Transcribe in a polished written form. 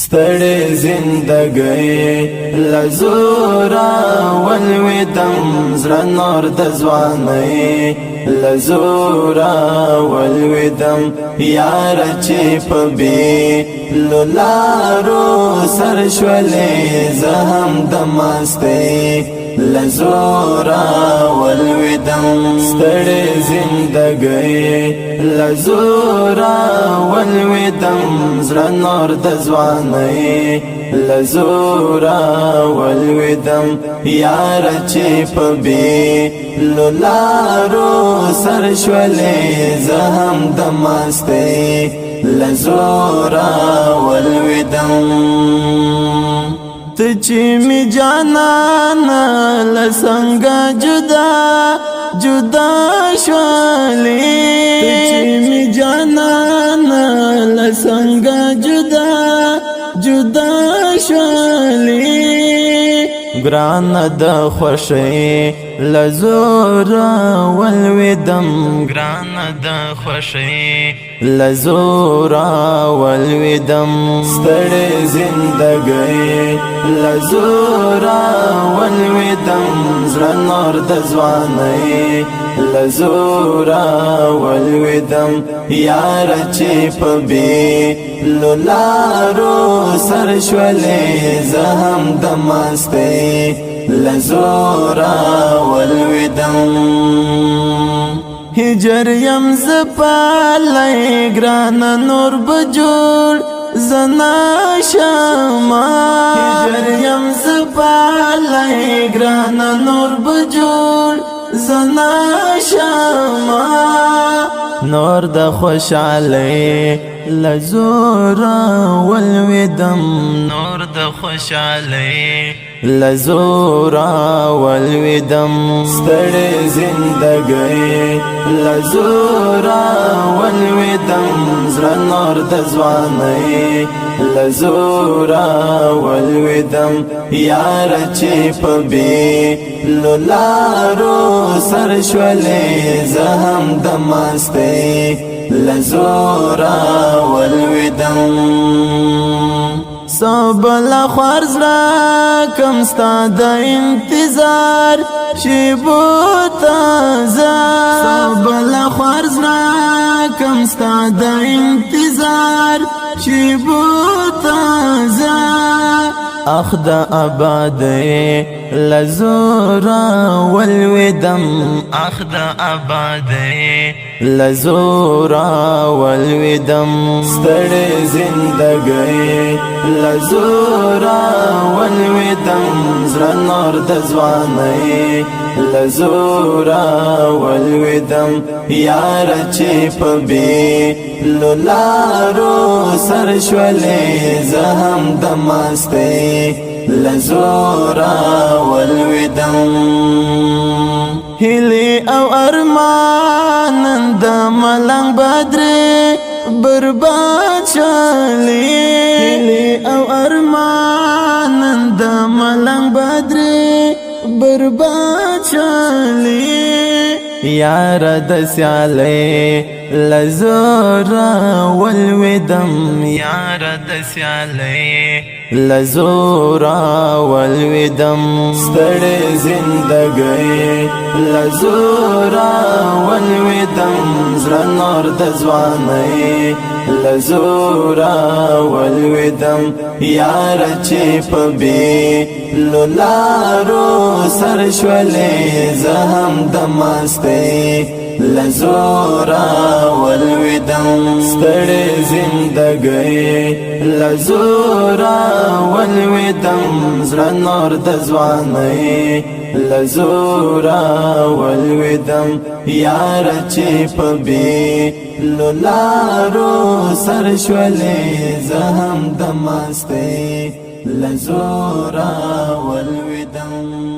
ستړې زندګۍ لزورا ولویدم زړه نور د ځوانۍ لزورا ولویدم یار چې په بې لارو سر شولې زه هم د مستۍ لزورا ولویدم ستړې زندګۍ لزورا ولویدم زړه نور د ځوانۍ لزورا ولویدم یار چې په بې لارو سر شولې زه هم د مستۍ لزورا ولویدم ته چې می جانانا لسنګا جدا جدا شولې ته چې می جانانا لسنګا جدا جدا شولې ګران د خوشۍ لزورا ولویدم ګران د خوشۍ لزورا ولویدم ستړې زندګۍ لزورا ولویدم زړه نور د ځوانۍ لزورا ولویدم یار چې په بې لارو سر شولې زه هم د مستۍ لزورا ولویدم هجر یم زپالی گران نور بجوړ زنا شما هجر یم زپالی گران نور بجوړ زنا شما نور د خوشحالی لزورا ولویدم نور د خوشحالی لزورا ولویدم ستړې زندګۍ لزورا ولویدم زړه نور د ځوانۍ لزورا ولویدم یار چې په بې لارو سر شولې زه هم د مستۍ لزورا ولویدم سبل خرز را کم ستا د انتظار شیبو تازار سبل خرز را کم ستا د انتظار شیبو تازار اخ د آبادۍ لزورا ولویدم اخ د آبادۍ لزورا ولویدم ستړې زندګۍ لزورا ولویدم زړه نور د ځوانۍ لزورا ولویدم یار چې په بې لارو سر شولې زه هم د مستۍ لزورا ولویدم هیلې او ارمان د ملنګ بدرې برباد شولې هیلې او ارمان د ملنګ بدرې برباد شولې یار د سیالۍ لزورا ولویدم یار د سیالۍ لزورا ولویدم ستړې زندګۍ لزورا ولویدم زړه نور د ځوانۍ لزورا ولویدم یار چې په بې لارو سر شولې زه هم د مستۍ لزورا ولویدم ستړې زندګۍ لزورا ولویدم زړه نور د ځوانۍ لزورا ولویدم یار چې په بې لارو سر شولې زه هم د مستۍ لزورا ولویدم